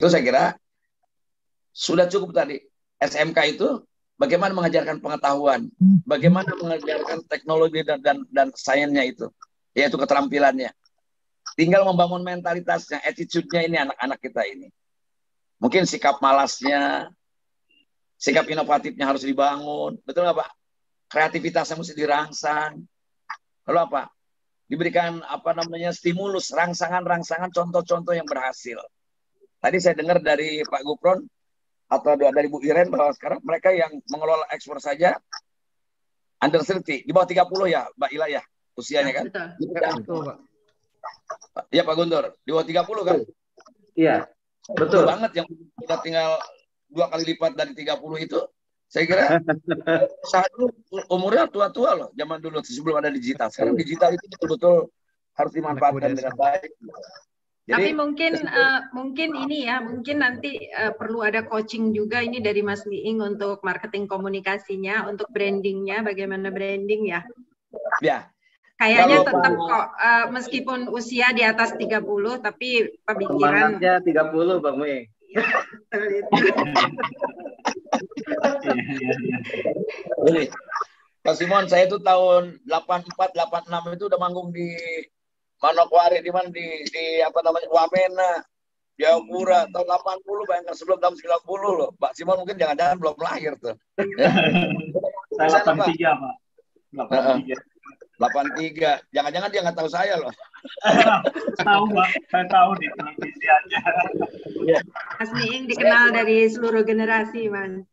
Itu saya kira sudah cukup tadi. SMK itu bagaimana mengajarkan pengetahuan, bagaimana mengajarkan teknologi dan sainsnya itu, yaitu keterampilannya. Tinggal membangun mentalitasnya, attitude-nya ini anak-anak kita ini. Mungkin sikap malasnya, sikap inovatifnya harus dibangun, betul nggak Pak? Kreativitasnya mesti dirangsang. Lalu apa? Diberikan stimulus, rangsangan-rangsangan, contoh-contoh yang berhasil. Tadi saya dengar dari Pak Gupron atau dari Bu Iren bahwa sekarang mereka yang mengelola ekspor saja under 30, di bawah 30 ya, Mbak Ila ya, usianya kan? Betul, Pak. Ya Pak Guntur, di bawah 30 kan? Iya, betul banget yang sudah tinggal 2 kali lipat dari 30 itu. Saya kira saat itu umurnya tua-tua loh, zaman dulu sebelum ada digital. Sekarang digital itu betul-betul harus dimanfaatkan dengan baik. Jadi, tapi mungkin ini ya, mungkin nanti perlu ada coaching juga ini dari Mas Miing untuk marketing komunikasinya, untuk brandingnya, bagaimana branding ya? Ya. Kayaknya tetap kok, meskipun usia di atas 30, tapi pemikiran... Semangatnya 30, Bang Miing. Jadi, Pak Simon, saya itu tahun 84, 86 itu udah manggung di Manokwari, di mana di Wamena, Jayapura, tahun 80, bayangkan sebelum tahun 90 loh. Pak Simon mungkin jangan-jangan belum lahir tuh. Saya 83, Pak. 83. Jangan-jangan dia nggak tahu saya loh. Tahu, Pak. Saya tahu di televisi aja. Mas Miing dikenal dari seluruh generasi, Man.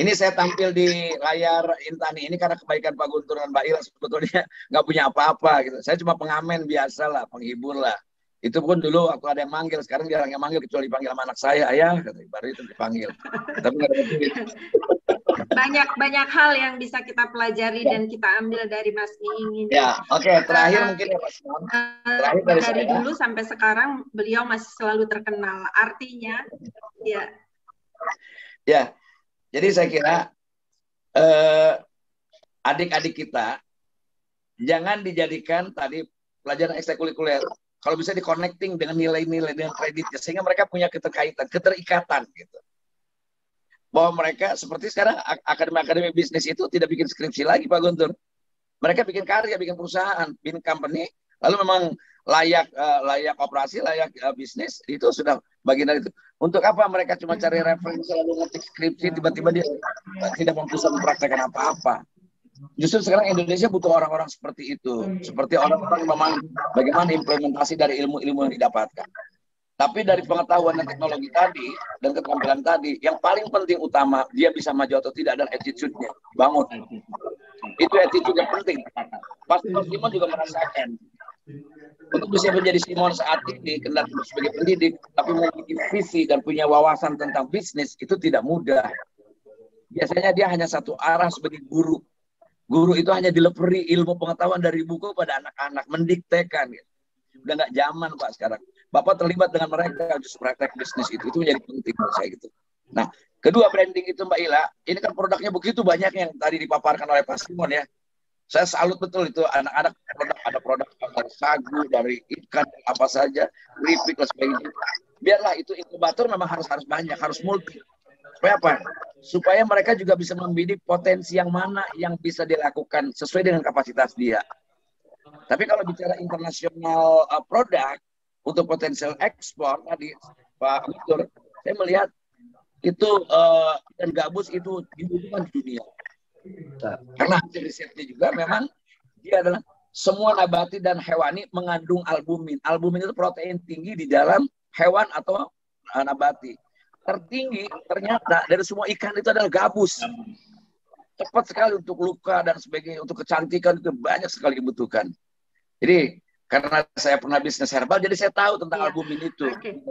Ini saya tampil di layar Intani ini karena kebaikan Pak Guntur dan Mbak Ila, sebetulnya nggak punya apa-apa gitu. Saya cuma pengamen biasa lah, penghibur lah. Itu pun dulu waktu ada yang manggil, sekarang jarang yang manggil kecuali dipanggil sama anak saya, ayah, baru itu dipanggil. Tapi nggak ada duit. Banyak hal yang bisa kita pelajari dan kita ambil dari Mas Miing ini. Ya, oke. Terakhir mungkin ya Pak Simon. Terakhir dari dulu sampai sekarang beliau masih selalu terkenal. Artinya, ya. Ya. Jadi saya kira adik-adik kita jangan dijadikan tadi pelajaran ekstrakurikuler. Kalau bisa di-connecting dengan nilai-nilai, dengan kreditnya, sehingga mereka punya keterikatan gitu. Bahwa mereka seperti sekarang akademi bisnis itu tidak bikin skripsi lagi Pak Guntur. Mereka bikin karya, bikin perusahaan, bikin company, lalu memang layak operasi, layak bisnis, itu sudah bagian dari itu. Untuk apa mereka cuma cari referensi lalu ngetik skripsi, tiba-tiba dia tidak bisa mempraktekkan apa-apa. Justru sekarang Indonesia butuh orang-orang seperti itu, seperti orang-orang memang bagaimana implementasi dari ilmu-ilmu yang didapatkan. Tapi dari pengetahuan dan teknologi tadi dan keterampilan tadi, yang paling penting utama dia bisa maju atau tidak adalah attitude-nya, bangun. Itu attitude yang penting. Pasti Simon juga merasakan. Untuk bisa menjadi Simon saat ini, kendali sebagai pendidik, tapi memiliki visi dan punya wawasan tentang bisnis, itu tidak mudah. Biasanya dia hanya satu arah sebagai guru. Guru itu hanya dileperi ilmu pengetahuan dari buku pada anak-anak, mendiktekan. Gitu. Udah nggak zaman Pak sekarang. Bapak terlibat dengan mereka, justru praktek bisnis itu menjadi penting menurut saya gitu. Nah, kedua branding itu Mbak Ila, ini kan produknya begitu banyak yang tadi dipaparkan oleh Pak Simon ya. Saya salut betul itu anak-anak ada produk dari sagu, dari ikan, apa saja, keripik dan sebagainya. Biarlah itu inkubator memang harus banyak, harus multi. Supaya apa? Supaya mereka juga bisa membidik potensi yang mana yang bisa dilakukan sesuai dengan kapasitas dia. Tapi kalau bicara internasional produk untuk potensial ekspor tadi Pak Guntur, saya melihat itu ikan gabus itu dibutuhkan di dunia. Karena hasil risetnya juga memang dia adalah semua nabati dan hewani mengandung albumin. Albumin itu protein tinggi di dalam hewan atau nabati. Tertinggi ternyata dari semua ikan itu adalah gabus. Cepat sekali untuk luka dan sebagainya, untuk kecantikan itu banyak sekali dibutuhkan. Jadi karena saya pernah bisnis herbal, jadi saya tahu tentang albumin itu. Okay.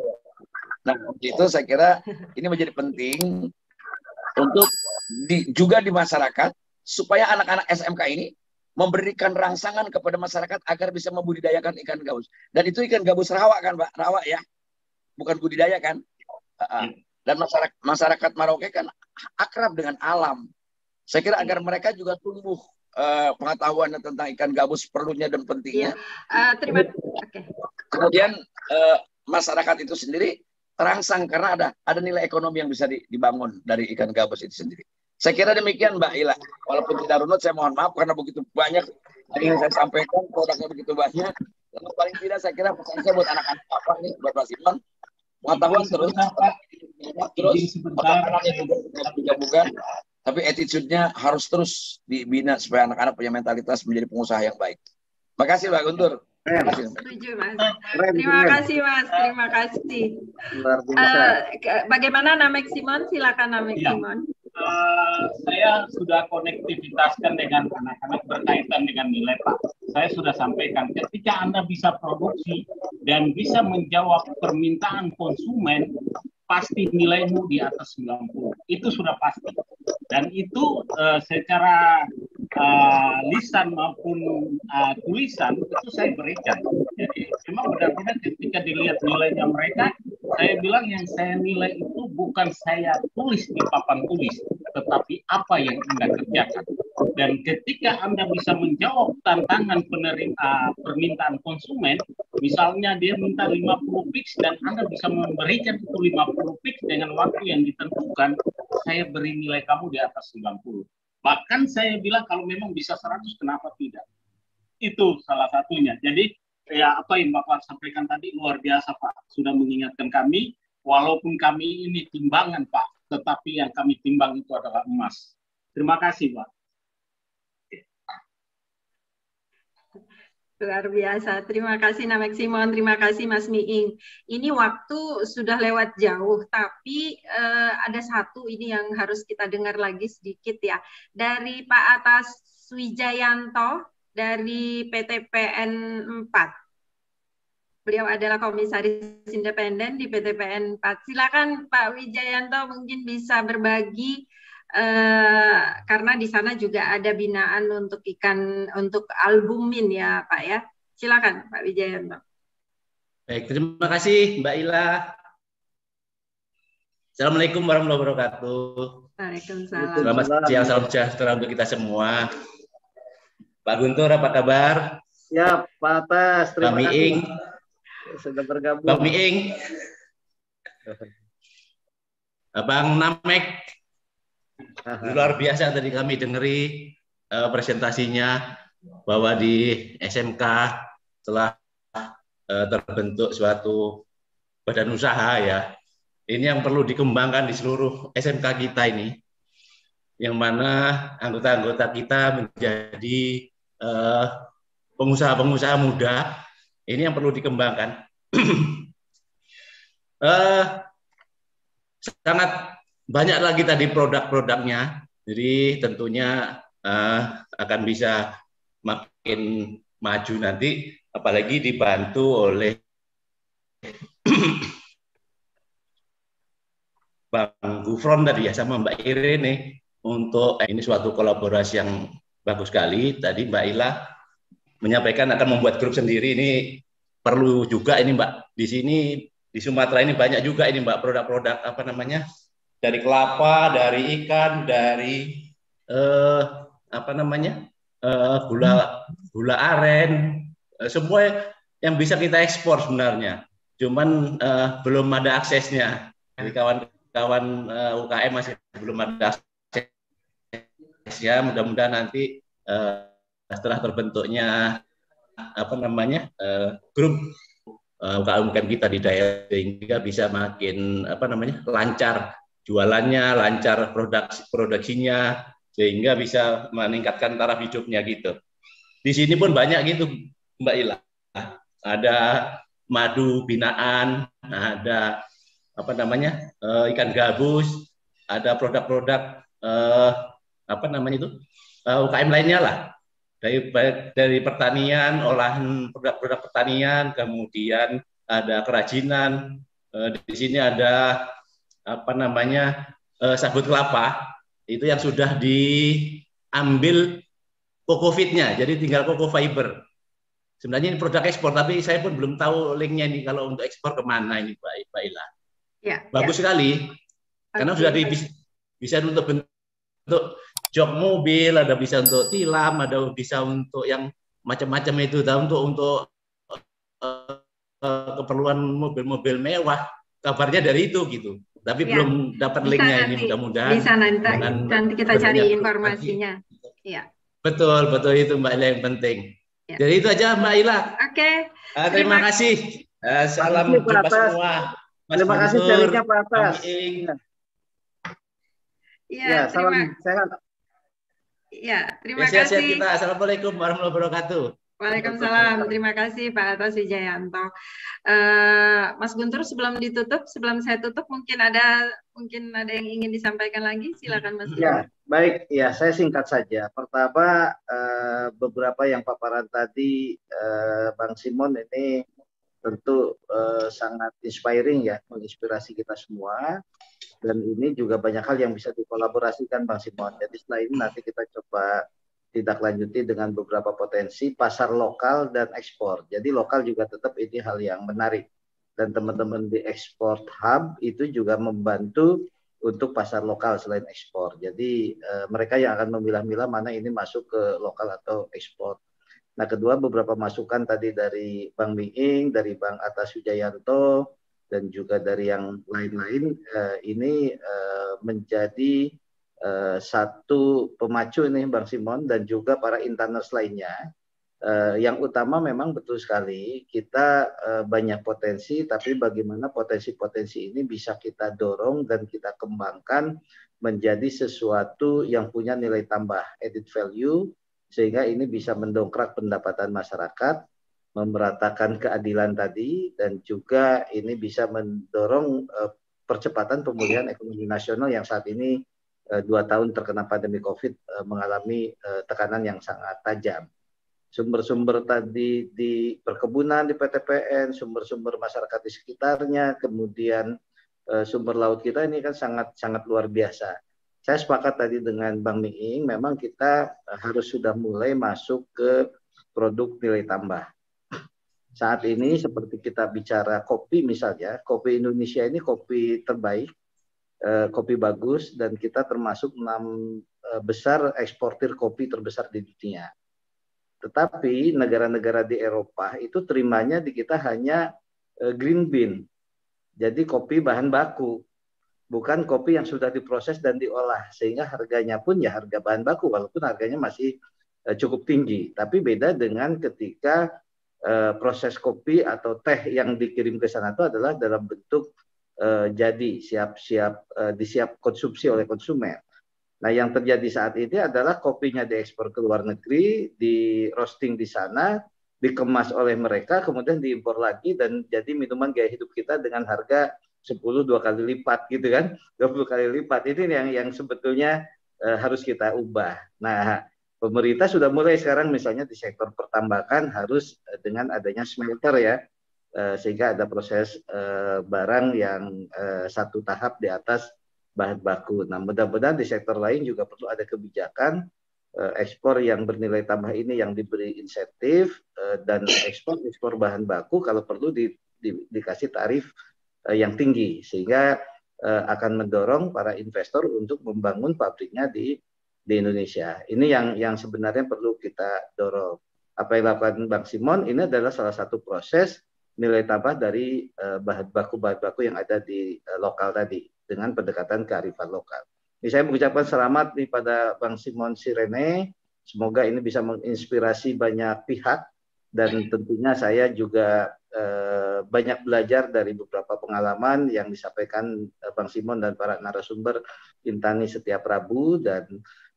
Nah, itu saya kira ini menjadi penting untuk juga di masyarakat, supaya anak-anak SMK ini memberikan rangsangan kepada masyarakat agar bisa membudidayakan ikan gabus. Dan itu ikan gabus rawa kan Pak? Rawa ya? Bukan budidaya kan? Dan masyarakat Merauke kan akrab dengan alam. Saya kira agar mereka juga tumbuh pengetahuan tentang ikan gabus, perlunya dan pentingnya. Terima kasih. Okay. Kemudian masyarakat itu sendiri terangsang karena ada nilai ekonomi yang bisa dibangun dari ikan gabus itu sendiri. Saya kira demikian Mbak Ila. Walaupun tidak runut, saya mohon maaf karena begitu banyak yang saya sampaikan, produknya begitu banyak. Lalu paling tidak saya kira pesan saya buat anak-anak apa nih, buat Pak Simon, pengetahuan terus, otak-otaknya juga bukan, tapi attitude-nya harus terus dibina supaya anak-anak punya mentalitas menjadi pengusaha yang baik. Makasih Pak Guntur. Setuju Mas. Terima kasih Mas, terima kasih. Luar biasa. Bagaimana Namek Simon? Silakan Namek Simon. Saya sudah konektivitaskan dengan anak-anak berkaitan dengan nilai Pak. Saya sudah sampaikan ketika Anda bisa produksi dan bisa menjawab permintaan konsumen, pasti nilaimu di atas 90. Itu sudah pasti. Dan itu secara lisan maupun tulisan itu saya berikan. Jadi memang benar-benar ketika dilihat nilainya mereka, saya bilang yang saya nilai itu bukan saya tulis di papan tulis, tetapi apa yang Anda kerjakan. Dan ketika Anda bisa menjawab tantangan permintaan konsumen, misalnya dia minta 50 pix dan Anda bisa memberikan itu 50 pix dengan waktu yang ditentukan, saya beri nilai kamu di atas 90. Bahkan saya bilang kalau memang bisa 100, kenapa tidak? Itu salah satunya. Jadi ya apa yang Bapak sampaikan tadi luar biasa Pak. Sudah mengingatkan kami, walaupun kami ini timbangan Pak, tetapi yang kami timbang itu adalah emas. Terima kasih Pak. Luar biasa. Terima kasih Namek Simon, terima kasih Mas Miing. Ini waktu sudah lewat jauh, tapi ada satu ini yang harus kita dengar lagi sedikit ya. Dari Pak Atas Wijayanto dari PTPN 4. Beliau adalah komisaris independen di PTPN 4. Silakan Pak Wijayanto mungkin bisa berbagi karena di sana juga ada binaan untuk untuk albumin ya Pak ya. Silakan Pak Wijayanto. Baik, terima kasih Mbak Ila. Assalamualaikum warahmatullahi wabarakatuh. Waalaikumsalam. Selamat siang, salam sejahtera untuk kita semua. Pak Guntur, apa kabar? Ya, Pak Atas, terima kasih. Miing. Sudah bergabung. Bang Miing. Bang Namek. Luar biasa tadi kami dengeri presentasinya bahwa di SMK telah terbentuk suatu badan usaha ya. Ini yang perlu dikembangkan di seluruh SMK kita ini, yang mana anggota-anggota kita menjadi pengusaha-pengusaha muda. Ini yang perlu dikembangkan. Sangat banyak lagi tadi produk-produknya, jadi tentunya akan bisa makin maju nanti, apalagi dibantu oleh Bang Gufron tadi ya sama Mbak Irene untuk ini suatu kolaborasi yang bagus sekali. Tadi Mbak Ila menyampaikan akan membuat grup sendiri, ini perlu juga ini Mbak. Di sini di Sumatera ini banyak juga ini Mbak produk-produk apa namanya? Dari kelapa, dari ikan, dari gula aren, semua yang bisa kita ekspor sebenarnya. Cuman belum ada aksesnya. Jadi kawan-kawan UKM masih belum ada aksesnya. Mudah-mudahan nanti setelah terbentuknya grup UKM kita di daerah, sehingga bisa makin lancar jualannya, lancar produksinya, sehingga bisa meningkatkan taraf hidupnya gitu. Di sini pun banyak gitu Mbak Ila. Ada madu binaan, ada ikan gabus, ada produk-produk UKM lainnya lah. Dari pertanian, olahan produk-produk pertanian, kemudian ada kerajinan. Di sini ada sabut kelapa, itu yang sudah diambil kokofitnya, jadi tinggal koko fiber. Sebenarnya ini produk ekspor, tapi saya pun belum tahu linknya ini kalau untuk ekspor kemana ini Mbak Ila. Ya, bagus sekali, karena sudah bisa untuk bentuk jok mobil, ada bisa untuk tilam, ada bisa untuk yang macam-macam itu, untuk keperluan mobil-mobil mewah. kabarnya dari itu gitu. Tapi Ya, belum dapat bisa linknya ini, nanti, mudah-mudahan bisa nanti kita cari bertanya informasinya. Ya, betul itu Mbak Ila yang penting. ya. Jadi itu aja Mbak Ila. Oke. Terima kasih. Salam Terima kasih, Pak jumpa Atas. semua. Mas Terima kasih Guntur, sharingnya Pak Atas. Kang Iing. Ya, salam sehat. Ya, terima Sehat-sehat kasih. kita. Assalamualaikum warahmatullahi wabarakatuh. Waalaikumsalam. Terima kasih Pak Atas Wijayanto. Mas Guntur, sebelum saya tutup, mungkin ada yang ingin disampaikan lagi. Silakan Mas Guntur. Ya, baik. Ya, saya singkat saja. Pertama, beberapa yang paparan tadi, Bang Simon ini tentu sangat inspiring ya, menginspirasi kita semua. Dan ini juga banyak hal yang bisa dikolaborasikan Bang Simon. Jadi setelah ini nanti kita coba tidak lanjuti dengan beberapa potensi pasar lokal dan ekspor. Jadi lokal juga tetap ini hal yang menarik. Dan teman-teman di Export Hub itu juga membantu untuk pasar lokal selain ekspor. Jadi mereka yang akan memilah-milah mana ini masuk ke lokal atau ekspor. Nah, kedua, beberapa masukan tadi dari Bang Miing, dari Bang Atas Wijayanto, dan juga dari yang lain-lain, ini menjadi satu pemacu ini Bang Simon dan juga para interners lainnya. Yang utama memang betul sekali kita banyak potensi, tapi bagaimana potensi-potensi ini bisa kita dorong dan kita kembangkan menjadi sesuatu yang punya nilai tambah, added value, sehingga ini bisa mendongkrak pendapatan masyarakat, memeratakan keadilan tadi, dan juga ini bisa mendorong percepatan pemulihan ekonomi nasional yang saat ini 2 tahun terkena pandemi COVID mengalami tekanan yang sangat tajam. Sumber-sumber tadi di perkebunan, di PTPN, sumber-sumber masyarakat di sekitarnya, kemudian sumber laut kita ini kan sangat luar biasa. Saya sepakat tadi dengan Bang Miing, memang kita harus sudah mulai masuk ke produk nilai tambah. Saat ini seperti kita bicara kopi misalnya, kopi Indonesia ini kopi terbaik, kopi bagus, dan kita termasuk 6 besar eksportir kopi terbesar di dunia. Tetapi negara-negara di Eropa itu terimanya di kita hanya green bean, jadi kopi bahan baku, bukan kopi yang sudah diproses dan diolah, sehingga harganya pun ya harga bahan baku, walaupun harganya masih cukup tinggi. Tapi beda dengan ketika proses kopi atau teh yang dikirim ke sana itu adalah dalam bentuk jadi disiap konsumsi oleh konsumen. Nah, yang terjadi saat ini adalah kopinya diekspor ke luar negeri, di roasting di sana, dikemas oleh mereka, kemudian diimpor lagi, dan jadi minuman gaya hidup kita dengan harga 10-2 kali lipat gitu kan, 20 kali lipat. Ini yang sebetulnya harus kita ubah. Nah, pemerintah sudah mulai sekarang misalnya di sektor pertambangan harus dengan adanya smelter ya, sehingga ada proses barang yang satu tahap di atas bahan baku. Nah, mudah-mudahan di sektor lain juga perlu ada kebijakan ekspor yang bernilai tambah ini yang diberi insentif, dan ekspor bahan baku kalau perlu dikasih tarif yang tinggi, sehingga akan mendorong para investor untuk membangun pabriknya di Indonesia. Ini yang sebenarnya perlu kita dorong. Apa yang dilakukan Bang Simon ini adalah salah satu proses nilai tambah dari bahan baku yang ada di lokal tadi dengan pendekatan kearifan lokal. Ini saya mengucapkan selamat pada Bang Simon Sirene. Semoga ini bisa menginspirasi banyak pihak, dan tentunya saya juga banyak belajar dari beberapa pengalaman yang disampaikan Bang Simon dan para narasumber Intani setiap Rabu, dan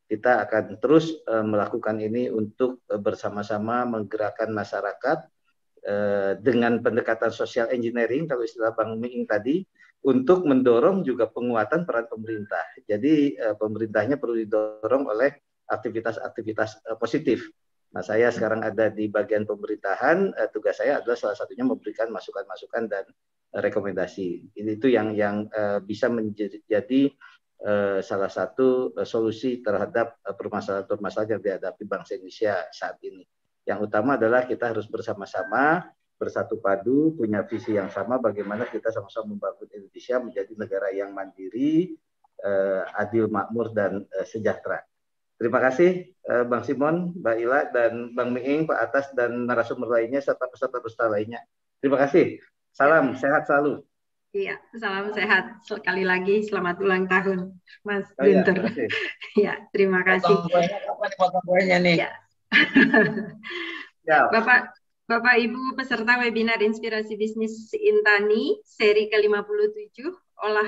kita akan terus melakukan ini untuk bersama-sama menggerakkan masyarakat dengan pendekatan social engineering kalau istilah Bang Miing tadi, untuk mendorong juga penguatan peran pemerintah. Jadi pemerintahnya perlu didorong oleh aktivitas-aktivitas positif. Nah, saya sekarang ada di bagian pemerintahan, tugas saya adalah salah satunya memberikan masukan-masukan dan rekomendasi. Itu yang bisa menjadi salah satu solusi terhadap permasalahan-permasalahan yang dihadapi bangsa Indonesia saat ini. Yang utama adalah kita harus bersama-sama, bersatu padu, punya visi yang sama bagaimana kita sama-sama membangun Indonesia menjadi negara yang mandiri, adil, makmur, dan sejahtera. Terima kasih Bang Simon, Mbak Ila, dan Bang Miing, Pak Atas, dan narasumber lainnya, serta peserta-peserta lainnya. Terima kasih. Salam sehat selalu. Iya, salam sehat. Sekali lagi selamat ulang tahun, Mas Iya, Guntur. terima kasih. Ya, terima kasih. Potong kuenya kapan nih, potong kuenya nih? Ya. Ya. Bapak Ibu peserta webinar Inspirasi Bisnis Intani seri ke-57, olah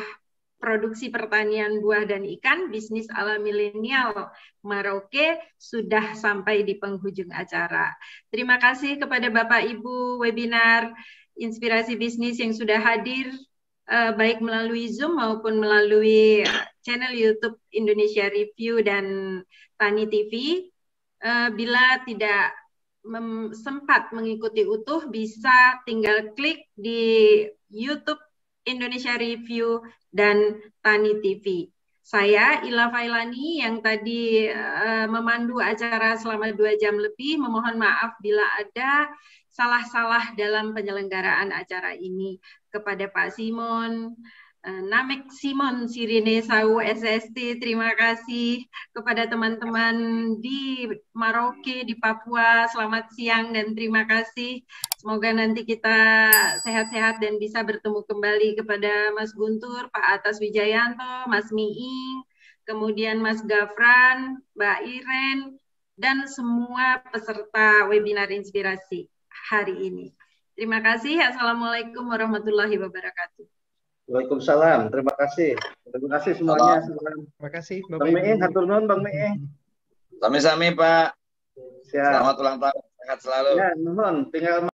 produksi pertanian buah dan ikan, bisnis ala milenial Merauke, sudah sampai di penghujung acara. Terima kasih kepada Bapak Ibu webinar Inspirasi Bisnis yang sudah hadir, baik melalui Zoom maupun melalui channel YouTube Indonesia Review dan Tani TV. Bila tidak sempat mengikuti utuh, bisa tinggal klik di YouTube Indonesia Review dan Tani TV. Saya Ila Failani yang tadi memandu acara selama 2 jam lebih, memohon maaf bila ada salah-salah dalam penyelenggaraan acara ini. Kepada Pak Simon, Namek Simon Sirine Sau SST, terima kasih. Kepada teman-teman di Merauke, di Papua, selamat siang dan terima kasih. Semoga nanti kita sehat-sehat dan bisa bertemu kembali. Kepada Mas Guntur, Pak Atas Wijayanto, Mas Miing, kemudian Mas Gafran, Mbak Iren, dan semua peserta webinar inspirasi hari ini. Terima kasih. Assalamualaikum warahmatullahi wabarakatuh. Waalaikumsalam. Terima kasih. Terima kasih semuanya. Terima kasih Bapak Bang Miing, hatur nuhun Bang Miing. Sami-sami Pak. Siap. Selamat ulang tahun, sehat selalu. Ya, nuhun. Tinggal